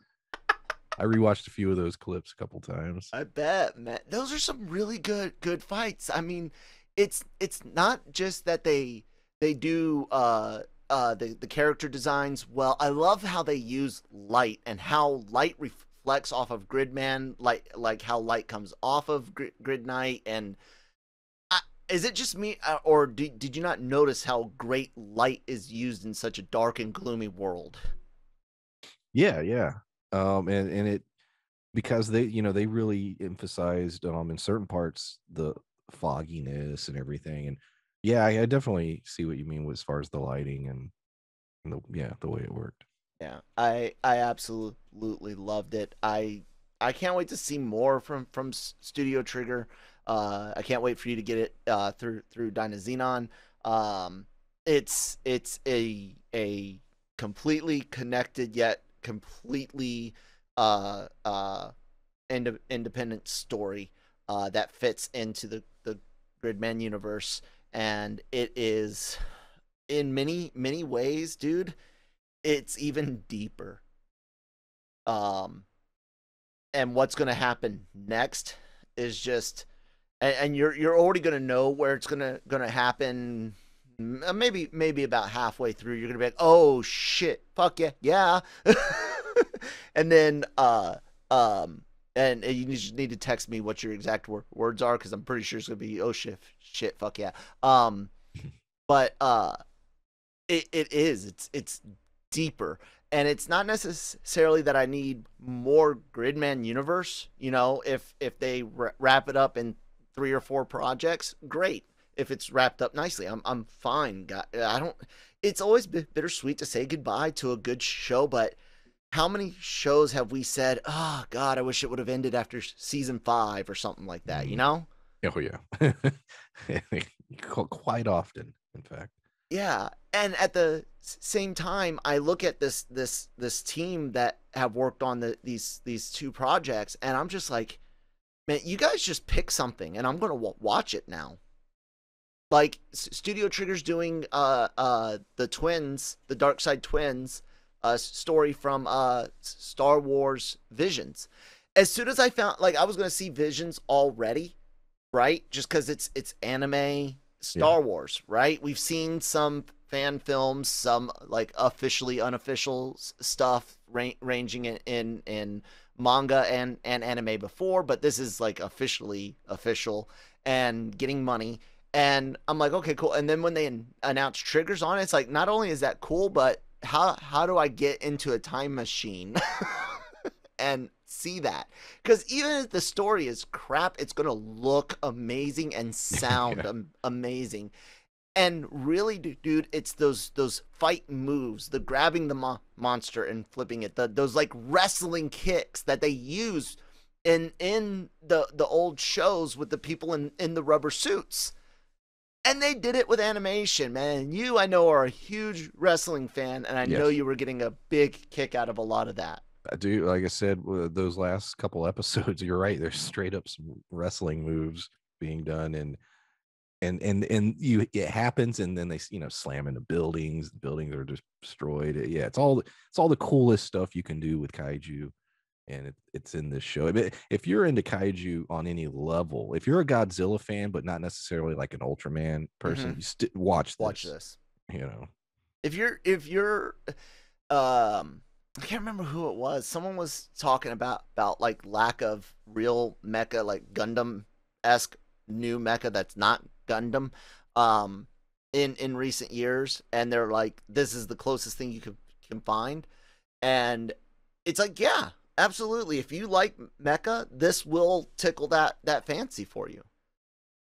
I rewatched a few of those clips a couple times. I bet, man. Those are some really good fights. I mean, it's not just that they do the character designs well. I love how they use light and how light reflects off of Gridman, like how light comes off of Gridnight. And is it just me, or did you not notice how great light is used in such a dark and gloomy world? Yeah. And it, because they they really emphasized in certain parts the fogginess and everything. And yeah, I definitely see what you mean as far as the lighting and the way it worked. Yeah, I absolutely loved it. I can't wait to see more from Studio Trigger. I can't wait for you to get it through Dynazenon. It's a completely connected yet completely independent story that fits into the Gridman universe, and it is in many ways, dude. It's even deeper. And what's going to happen next is just, and you're already going to know where it's going to happen. Maybe about halfway through, you're going to be like, oh shit, fuck yeah. And then and you just need to text me what your exact words are, because I'm pretty sure it's going to be, oh shit, fuck yeah. But it's deeper, and it's not necessarily that I need more Gridman Universe. If they wrap it up in 3 or 4 projects, great. If it's wrapped up nicely, I'm fine. I don't. It's always bittersweet to say goodbye to a good show, but how many shows have we said, "Oh God, I wish it would have ended after season 5 or something like that"? You know? Oh yeah, quite often, in fact. Yeah, and at the same time, I look at this team that have worked on these 2 projects, and I'm just like, man, you guys just pick something, and I'm gonna watch it now. Like Studio Trigger's doing the twins, the Dark Side Twins, story from Star Wars Visions. As soon as I found, like, I was gonna see Visions already, right? Just because it's anime Star Wars, right? We've seen some fan films, some like officially unofficial stuff ranging in manga and anime before, but this is like officially official and getting money. And I'm like, okay, cool. And then when they announce triggers on it, it's like, not only is that cool, but how do I get into a time machine and see that? Because even if the story is crap, it's gonna look amazing and sound amazing. And really, dude, it's those fight moves, the grabbing the monster and flipping it, those like wrestling kicks that they use in the old shows with the people in the rubber suits. And they did it with animation, man. You, I know, are a huge wrestling fan, and I know you were getting a big kick out of a lot of that. I do. Like I said, those last couple episodes, you're right. There's straight up some wrestling moves being done, and it happens, and then they slam into buildings. The buildings are destroyed. Yeah, it's all the coolest stuff you can do with kaiju, and it's in this show. If you're into kaiju on any level, if you're a Godzilla fan but not necessarily like an Ultraman person, you watch this. You know, if you're I can't remember who it was. Someone was talking about like lack of real mecha, like Gundam-esque new mecha that's not Gundam in recent years, and they're like, this is the closest thing you can find. And it's like, yeah, absolutely. If you like mecha, this will tickle that fancy for you.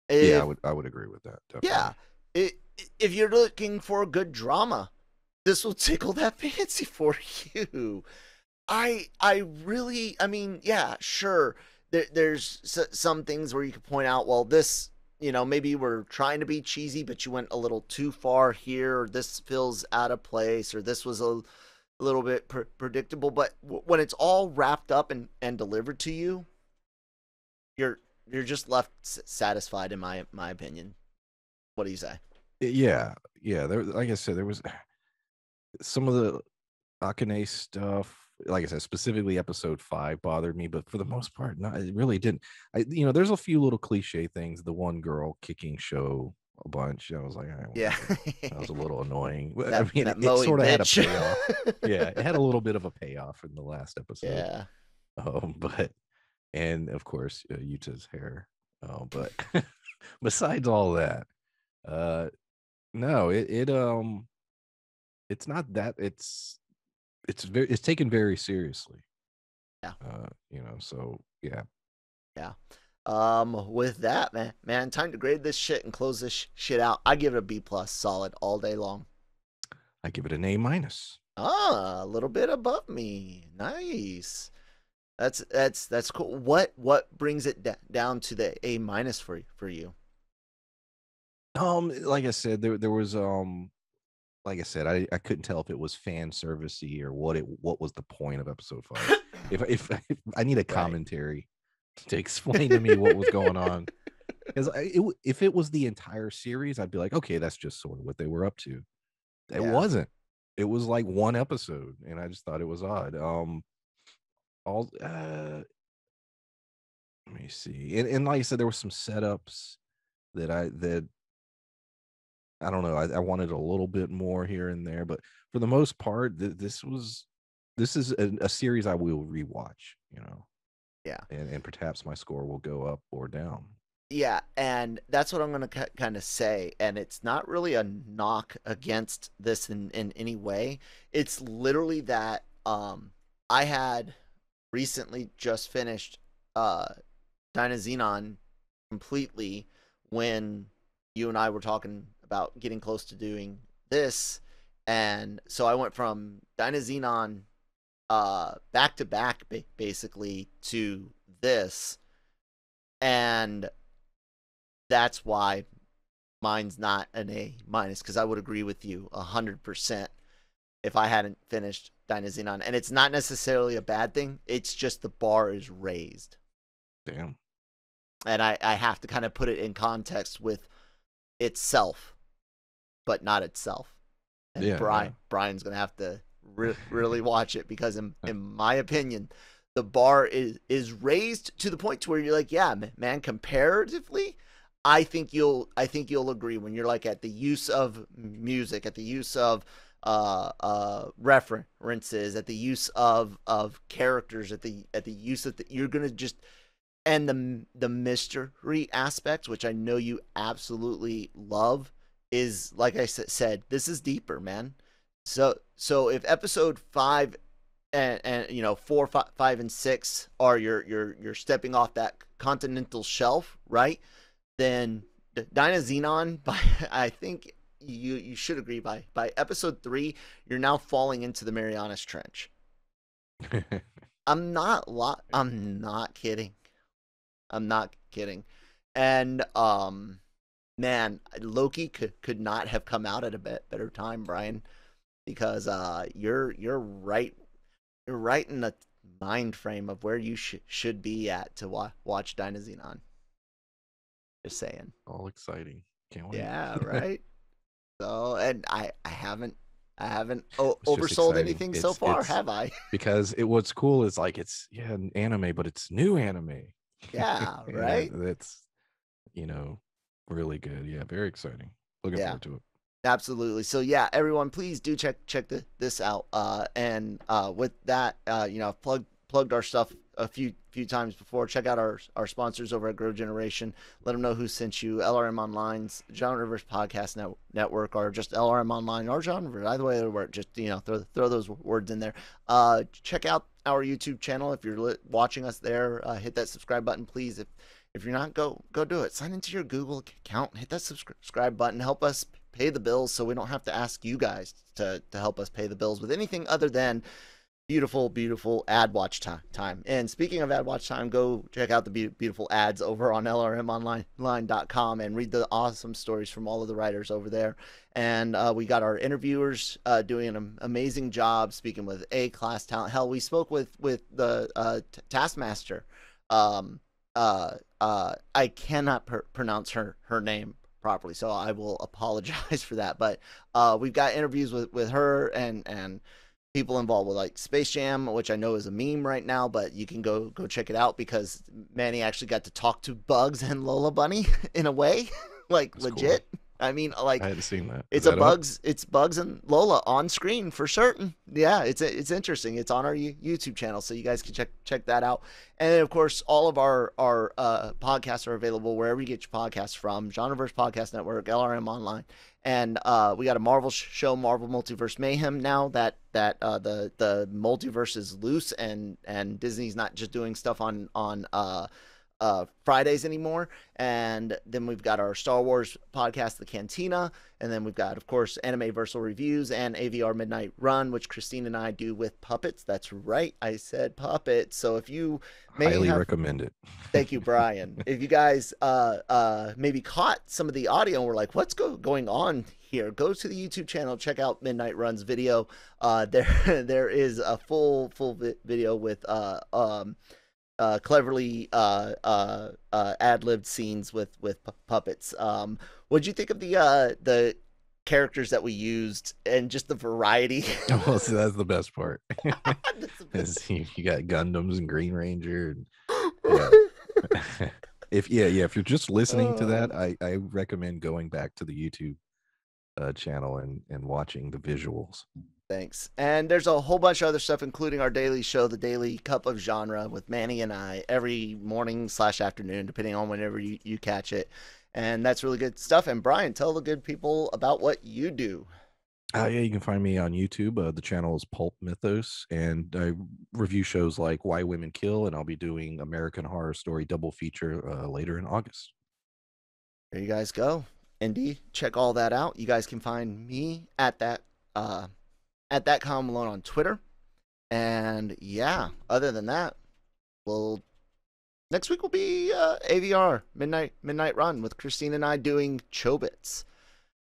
I would agree with that. Definitely. Yeah. If you're looking for a good drama, this will tickle that fancy for you. I mean, yeah, sure. There's some things where you could point out, well, this, maybe you were trying to be cheesy, but you went a little too far here, or this feels out of place, or this was a little bit predictable. But when it's all wrapped up and delivered to you, you're just left satisfied, in my opinion. What do you say? Yeah. Like I said, there was some of the Akane stuff, like I said, specifically episode 5 bothered me, but for the most part, no, it really didn't. There's a few little cliche things. The one girl kicking show a bunch. I was like, that was a little annoying. It sort of had a payoff. Yeah, it had a little bit of a payoff in the last episode. Yeah. And of course, Yuta's hair. But besides all that, no, it's not that. It's taken very seriously. Yeah. So yeah. Yeah. With that, man, time to grade this shit and close this shit out. I give it a B+, solid all day long. I give it an A-. A little bit above me. Nice. That's cool. What brings it down to the A- for you? Like I said, there was like I said, I couldn't tell if it was fan servicey or what was the point of episode 5. if I need a commentary to explain to me what was going on, because if it was the entire series, I'd be like, okay, that's just sort of what they were up to. It wasn't. It was like one episode, and I just thought it was odd. Let me see, and like I said, there were some setups that I don't know. I wanted a little bit more here and there, but for the most part, this is a series I will rewatch. Yeah, and perhaps my score will go up or down. Yeah, and that's what I'm going to kind of say, and it's not really a knock against this in any way. It's literally that I had recently just finished Dynazenon completely when you and I were talking about getting close to doing this. And so I went from Dynazenon back to back basically to this. And that's why mine's not an A minus, because I would agree with you 100% if I hadn't finished Dynazenon. And it's not necessarily a bad thing. It's just the bar is raised. Damn. And I have to kind of put it in context with itself, but not itself. And Yeah, Brian's going to have to really watch it, because in my opinion, the bar is raised to the point to where you're like, yeah, man, comparatively, I think you'll agree when you're like at the use of music, at the use of references, at the use of characters, at the use of you're gonna just, and the mystery aspect, which I know you absolutely love, is, like I said, this is deeper, man. So if episode 5 and 4, 5, and 6 are you're stepping off that continental shelf, right? Then Dynazenon, I think you should agree, by episode 3, you're now falling into the Marianas Trench. I'm not kidding. I'm not kidding. And man, Loki could not have come out at a better time, Brian, because you're right in the mind frame of where you should be at to watch Dynazenon. Just saying. All exciting. Can't wait. Yeah, right. So, and I haven't It's just oversold exciting. anything so far, have I? Because what's cool is like it's an anime, but it's new anime. Yeah, right. That's really good. Yeah, very exciting. Looking forward to it. Absolutely. So yeah, everyone, please do check this out. And with that, I've plugged our stuff a few times before. Check out our sponsors over at Grow Generation. Let them know who sent you. LRM Online's Genreverse Podcast Network, or just LRM Online or Genreverse. Either way it work. Just throw those words in there. Check out our YouTube channel if you're watching us there. Hit that subscribe button, please. If you're not, go do it. Sign into your Google account. Hit that subscribe button. Help us pay the bills, so we don't have to ask you guys to help us pay the bills with anything other than beautiful ad watch time. And speaking of ad watch time, go check out the beautiful ads over on LRMonline.com and read the awesome stories from all of the writers over there. And we got our interviewers doing an amazing job speaking with A-class talent. Hell, we spoke with the Taskmaster. I cannot pronounce her name properly, so I will apologize for that. But we've got interviews with her and people involved with like Space Jam, which I know is a meme right now, but you can go check it out, because Manny actually got to talk to Bugs and Lola Bunny in a way, like that's legit. Cool. I mean, like, I hadn't seen that. It's Bugs and Lola on screen for certain. Yeah, it's interesting. It's on our YouTube channel, so you guys can check that out. And then, of course, all of our podcasts are available wherever you get your podcasts from. Genreverse Podcast Network, LRM Online, and we got a Marvel show, Marvel Multiverse Mayhem. Now that the multiverse is loose and Disney's not just doing stuff on Fridays anymore. And then we've got our Star Wars podcast, The Cantina, and then we've got, of course, Anime-Versal reviews and AVR Midnight Run, which Christine and I do with puppets. That's right, I said puppets. So if you highly recommend it. Thank you, Brian. If you guys maybe caught some of the audio and were like, what's going on here, go to the YouTube channel, check out Midnight Run's video. There is a full video with cleverly ad-libbed scenes with puppets. What'd you think of the characters that we used and just the variety? Well, see, that's the best part. You got Gundams and Green Ranger. And, yeah. If you're just listening to that, I recommend going back to the YouTube channel and watching the visuals. Thanks. And there's a whole bunch of other stuff, including our daily show, The Daily Cup of Genre, with Manny and I every morning/afternoon, depending on whenever you catch it. And that's really good stuff. And Brian, tell the good people about what you do. Yeah, you can find me on YouTube. The channel is PulpMythos, and I review shows like Why Women Kill, and I'll be doing American Horror Story double feature later in August. there you guys go. Indy, check all that out. You guys can find me at that Colin Malone on Twitter. And yeah, other than that, next week will be AVR Midnight Run with Christine and I doing Chobits.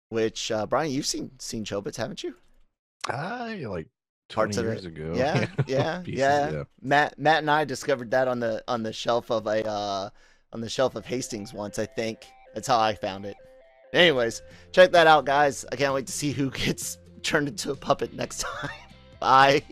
Which Brian, you've seen Chobits, haven't you? I like 20 Parts of years it. ago. Yeah. Pieces, yeah. Matt and I discovered that on the shelf of Hastings once, I think. That's how I found it. Anyways, check that out, guys. I can't wait to see who gets turned into a puppet next time. Bye.